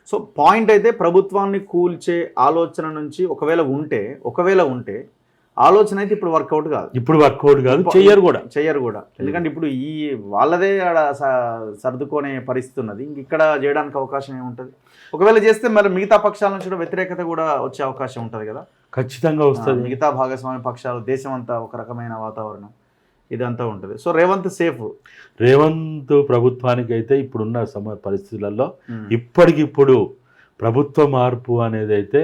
So point అయితే ప్రభుత్వాన్ని కూల్చే ఆలోచన నుంచి ఒకవేళ ఉంటే ఆలోచన అయితే ఇప్పుడు వర్కౌట్ కాదు, చెయ్యరు కూడా. ఎందుకంటే ఇప్పుడు ఈ వాళ్ళదే ఆడ సర్దుకునే పరిస్థితి ఉన్నది. ఇంక ఇక్కడ చేయడానికి అవకాశం ఏముంటుంది? ఒకవేళ చేస్తే మరి మిగతా పక్షాల నుంచి కూడా వ్యతిరేకత కూడా వచ్చే అవకాశం ఉంటుంది కదా. ఖచ్చితంగా వస్తుంది. మిగతా భాగస్వామ్య పక్షాలు, దేశం అంతా ఒక రకమైన వాతావరణం ఇదంతా ఉంటుంది. So Revanth safe. రేవంత్ ప్రభుత్వానికి అయితే ఇప్పుడున్న పరిస్థితులలో ఇప్పటికిప్పుడు ప్రభుత్వ మార్పు అనేది అయితే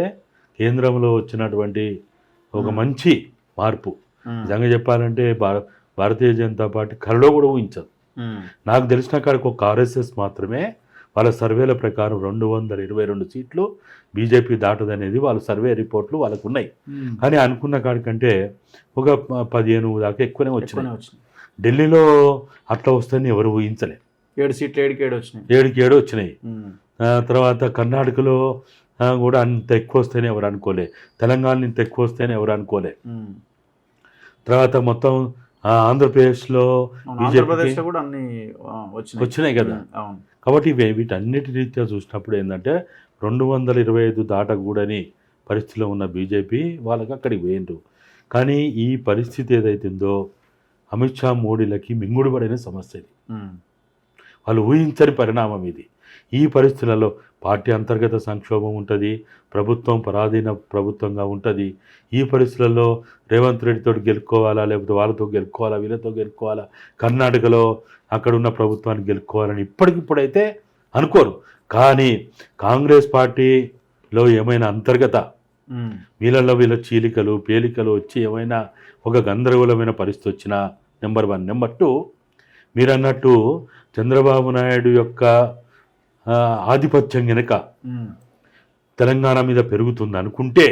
కేంద్రంలో వచ్చినటువంటి ఒక మంచి మార్పు. నిజంగా చెప్పాలంటే భారతీయ జనతా పార్టీ కరలో కూడా ఊహించదు. నాకు తెలిసిన కాడికి ఒక ఆర్ఎస్ఎస్ మాత్రమే వాళ్ళ సర్వేల ప్రకారం 222 సీట్లు బీజేపీ దాటదనేది వాళ్ళ సర్వే రిపోర్ట్లు వాళ్ళకు ఉన్నాయి. కానీ అనుకున్న కాడికంటే ఒక 15 దాకా ఎక్కువనే వచ్చినాయి. ఢిల్లీలో అట్లా వస్తుందని ఎవరు ఊహించలే. 7 సీట్లు 7 వచ్చినాయి. తర్వాత కర్ణాటకలో కూడా అంత ఎక్కువ వస్తేనే ఎవరు అనుకోలే. తెలంగాణ ఇంత ఎక్కువ వస్తేనే ఎవరు అనుకోలే. తర్వాత మొత్తం ఆంధ్రప్రదేశ్లో బీజేపీ కూడా అన్ని వచ్చినాయి కదా. కాబట్టి వీటన్నిటి రీత్యా చూసినప్పుడు ఏంటంటే 225 దాటకూడని పరిస్థితిలో ఉన్న బీజేపీ వాళ్ళకి అక్కడికి పోయిండ్రు. కానీ ఈ పరిస్థితి ఏదైతుందో అమిత్ షా మోడీలకి మింగుడు పడిన సమస్య ఇది. వాళ్ళు ఊహించని పరిణామం ఇది. ఈ పరిస్థితులలో పార్టీ అంతర్గత సంక్షోభం ఉంటుంది, ప్రభుత్వం పరాధీన ప్రభుత్వంగా ఉంటుంది. ఈ పరిస్థితులలో రేవంత్ రెడ్డితో గెలుక్కోవాలా, లేకపోతే వాళ్ళతో గెలుక్కోవాలా, వీళ్ళతో గెలుక్కోవాలా, కర్ణాటకలో అక్కడున్న ప్రభుత్వాన్ని గెలుక్కోవాలని ఇప్పటికిప్పుడైతే అనుకోరు. కానీ కాంగ్రెస్ పార్టీలో ఏమైనా అంతర్గత వీళ్ళ చీలికలు పేలికలు వచ్చి ఏమైనా ఒక గందరగోళమైన పరిస్థితి వచ్చినా నెంబర్ 1. నెంబర్ 2, మీరు అన్నట్టు చంద్రబాబు నాయుడు యొక్క ఆధిపత్యం కనుక తెలంగాణ మీద పెరుగుతుంది అనుకుంటే,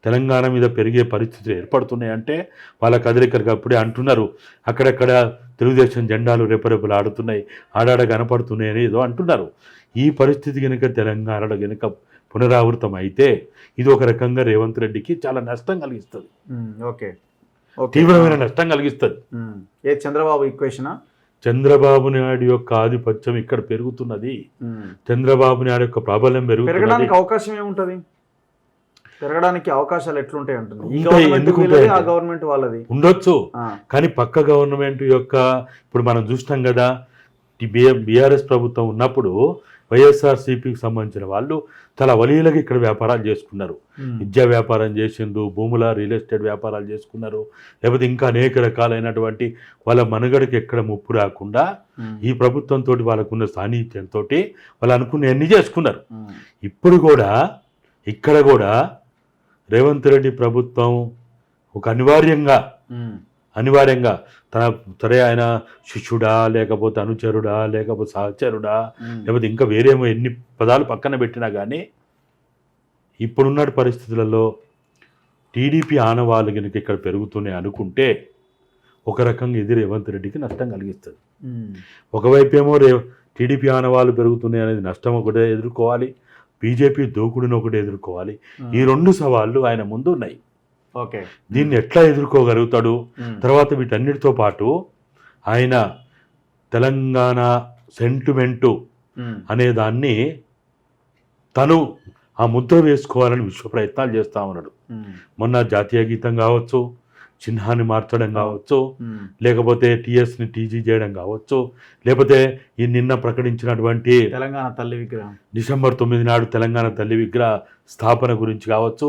తెలంగాణ మీద పెరిగే పరిస్థితులు ఏర్పడుతున్నాయంటే వాళ్ళ కదలికలు అప్పుడే అంటున్నారు. అక్కడక్కడ తెలుగుదేశం జెండాలు రెపరెపలు ఆడుతున్నాయి, ఆడాడ కనపడుతున్నాయి అని ఏదో అంటున్నారు. ఈ పరిస్థితి కనుక తెలంగాణలో కనుక పునరావృతం అయితే ఇది ఒక రకంగా రేవంత్ రెడ్డికి చాలా నష్టం కలిగిస్తుంది. తీవ్రమైన నష్టం కలిగిస్తుంది. చంద్రబాబు ఈక్వేషనా? చంద్రబాబు నాయుడు యొక్క ఆధిపత్యం ఇక్కడ పెరుగుతున్నది. చంద్రబాబు నాయుడు యొక్క ప్రాబల్యం పెరగడానికి అవకాశం ఏముంటది? పెరగడానికి అవకాశాలు ఎట్లుంటాయి అంటున్నాయి. గవర్నమెంట్ వాళ్ళది ఉండొచ్చు, కానీ పక్క గవర్నమెంట్ యొక్క ఇప్పుడు మనం చూస్తాం కదా, బీఆర్ఎస్ ప్రభుత్వం ఉన్నప్పుడు వైఎస్ఆర్సీపీకి సంబంధించిన వాళ్ళు చాలా వలీలకి ఇక్కడ వ్యాపారాలు చేసుకున్నారు. విద్యా వ్యాపారం చేసిండ్రు, భూముల రియల్ ఎస్టేట్ వ్యాపారాలు చేసుకున్నారు, లేకపోతే ఇంకా అనేక రకాలైనటువంటి వాళ్ళ మనుగడకి ఎక్కడ ముప్పు రాకుండా ఈ ప్రభుత్వంతో వాళ్ళకున్న సాన్నిధ్యంతో వాళ్ళు అనుకున్న అన్ని చేసుకున్నారు. ఇప్పుడు కూడా ఇక్కడ కూడా రేవంత్ రెడ్డి ప్రభుత్వం ఒక అనివార్యంగా సరే ఆయన శిష్యుడా, లేకపోతే అనుచరుడా, లేకపోతే సహచరుడా, లేకపోతే ఇంకా వేరేమో ఎన్ని పదాలు పక్కన పెట్టినా కానీ ఇప్పుడున్న పరిస్థితులలో టీడీపీ ఆనవాళ్ళు కనుక ఇక్కడ పెరుగుతున్నాయి అనుకుంటే ఒక రకంగా ఇది రేవంత్ రెడ్డికి నష్టం కలిగిస్తుంది. ఒకవైపు ఏమో టీడీపీ ఆనవాళ్ళు పెరుగుతున్నాయి అనేది నష్టం ఒకటే ఎదుర్కోవాలి, బీజేపీ దూకుడును ఒకటి ఎదుర్కోవాలి. ఈ 2 సవాళ్ళు ఆయన ముందు ఉన్నాయి. దీన్ని ఎట్లా ఎదుర్కోగలుగుతాడు? తర్వాత వీటన్నిటితో పాటు ఆయన తెలంగాణ సెంటిమెంటు అనే దాన్ని తను ఆ ముద్ర వేసుకోవాలని విశ్వ ప్రయత్నాలు చేస్తూ ఉన్నాడు. మొన్న జాతీయ గీతం కావచ్చు, చిహ్నాన్ని మార్చడం కావచ్చు, లేకపోతే టీఎస్ని టీజీ చేయడం కావచ్చు, లేకపోతే ఈ నిన్న ప్రకటించినటువంటి తెలంగాణ తల్లి విగ్రహం డిసెంబర్ 9 నాడు తెలంగాణ తల్లి విగ్రహ స్థాపన గురించి కావచ్చు,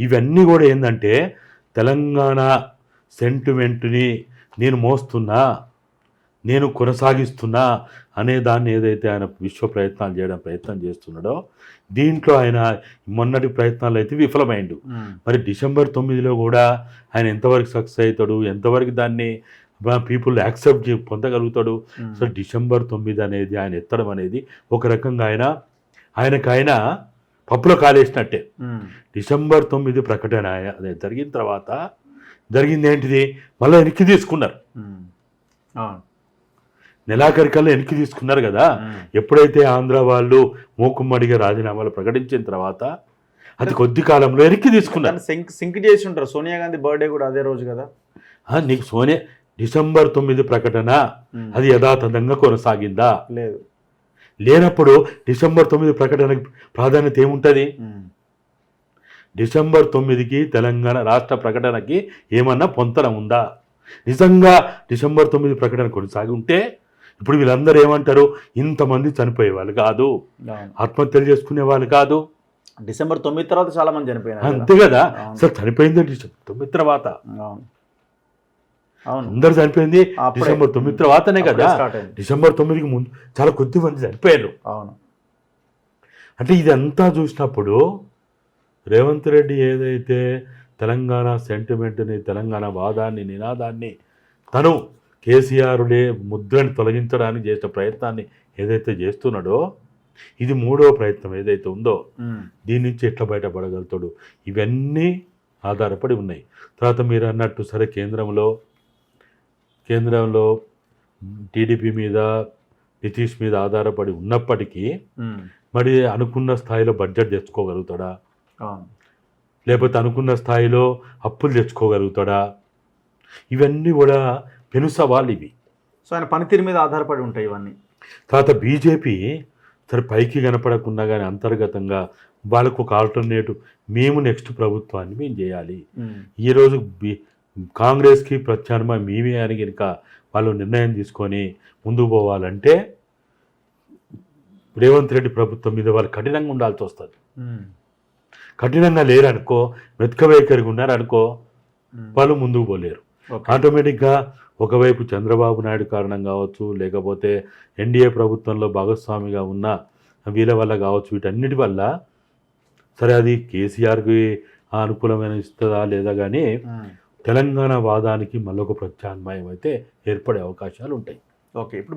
ఇవన్నీ కూడా ఏంటంటే తెలంగాణ సెంటిమెంట్ని నేను మోస్తున్నా, నేను కొనసాగిస్తున్నా అనే దాన్ని ఏదైతే ఆయన విశ్వ ప్రయత్నం చేస్తున్నాడో దీంట్లో ఆయన మొన్నటి ప్రయత్నాలు అయితే విఫలమైండు. మరి డిసెంబర్ 9లో కూడా ఆయన ఎంతవరకు సక్సెస్ అవుతాడు, ఎంతవరకు దాన్ని పీపుల్ యాక్సెప్ట్ పొందగలుగుతాడు? సో డిసెంబర్ 9 అనేది ఆయన ఎత్తడం అనేది ఒక రకంగా ఆయన పప్పులో కాలేసినట్టే. డిసెంబర్ 9 ప్రకటన అదే జరిగిన తర్వాత జరిగింది ఏంటిది? మళ్ళీ వెనక్కి తీసుకున్నారు, నెలాఖరికల్లా వెనక్కి తీసుకున్నారు కదా. ఎప్పుడైతే ఆంధ్ర వాళ్ళు మూకుమ్మడిగా రాజీనామాలు ప్రకటించిన తర్వాత అది కొద్ది కాలంలో వెనక్కి తీసుకున్నారు. సింక్ చేసి ఉంటారు. సోనియా గాంధీ బర్త్డే కూడా అదే రోజు కదా. నీకు డిసెంబర్ 9 ప్రకటన అది యథాతథంగా కొనసాగిందా? లేదు. లేనప్పుడు డిసెంబర్ 9 ప్రకటనకి ప్రాధాన్యత ఏముంటుంది? డిసెంబర్ 9కి తెలంగాణ రాష్ట్ర ప్రకటనకి ఏమన్నా పొంతన ఉందా? నిజంగా డిసెంబర్ 9 ప్రకటన కొనసాగి ఉంటే ఇప్పుడు వీళ్ళందరూ ఏమంటారు? ఇంతమంది చనిపోయే వాళ్ళు కాదు, ఆత్మహత్యలు చేసుకునే వాళ్ళు కాదు. డిసెంబర్ 9 తర్వాత చాలా మంది చనిపోయినారు. అంతే కదా, అసలు చనిపోయింది డిసెంబర్ 9 తర్వాత. అందరు చనిపోయింది డిసెంబర్ 9 తర్వాతనే కదా. డిసెంబర్ 9కి ముందు చాలా కొద్ది మంది చనిపోయారు. అంటే ఇదంతా చూసినప్పుడు రేవంత్ రెడ్డి ఏదైతే తెలంగాణ సెంటిమెంట్ని, తెలంగాణ వాదాన్ని, నినాదాన్ని తను కేసీఆర్లే ముద్రని తొలగించడానికి చేసిన ప్రయత్నాన్ని ఏదైతే చేస్తున్నాడో, ఇది మూడవ ప్రయత్నం ఏదైతే ఉందో దీని నుంచి ఎట్లా బయటపడగలుగుతాడు, ఇవన్నీ ఆధారపడి ఉన్నాయి. తర్వాత మీరు అన్నట్టు సరే కేంద్రంలో టీడీపీ మీద, నితీష్ మీద ఆధారపడి ఉన్నప్పటికీ మరి అనుకున్న స్థాయిలో బడ్జెట్ తెచ్చుకోగలుగుతాడా, లేకపోతే అనుకున్న స్థాయిలో అప్పులు తెచ్చుకోగలుగుతాడా, ఇవన్నీ కూడా పెను సవాళ్ళు ఇవి. సో ఆయన పనితీరు మీద ఆధారపడి ఉంటాయి ఇవన్నీ. తర్వాత బీజేపీ సరే పైకి కనపడకుండా కానీ అంతర్గతంగా వాళ్ళకు ఒక ఆల్టర్నేటివ్, మేము నెక్స్ట్ ప్రభుత్వాన్ని మేము చేయాలి, ఈరోజు కాంగ్రెస్కి ప్రత్యామ్నాయం మేమే అని కనుక వాళ్ళు నిర్ణయం తీసుకొని ముందుకు పోవాలంటే రేవంత్ రెడ్డి ప్రభుత్వం మీద వాళ్ళు కఠినంగా ఉండాల్సి వస్తుంది. కఠినంగా లేరనుకో, మెతక వైఖరిగా ఉన్నారనుకో, వాళ్ళు ముందుకు పోలేరు. ఆటోమేటిక్గా ఒకవైపు చంద్రబాబు నాయుడు కారణం కావచ్చు, లేకపోతే ఎన్డీఏ ప్రభుత్వంలో భాగస్వామిగా ఉన్న వీళ్ళ వల్ల కావచ్చు, వీటన్నిటి వల్ల సరే అది కేసీఆర్కి అనుకూలమైన ఇస్తుందా లేదా, కానీ తెలంగాణ వాదానికి మళ్ళొక ప్రత్యామ్నాయం అయితే ఏర్పడే అవకాశాలు ఉంటాయి. ఓకే. ఇప్పుడు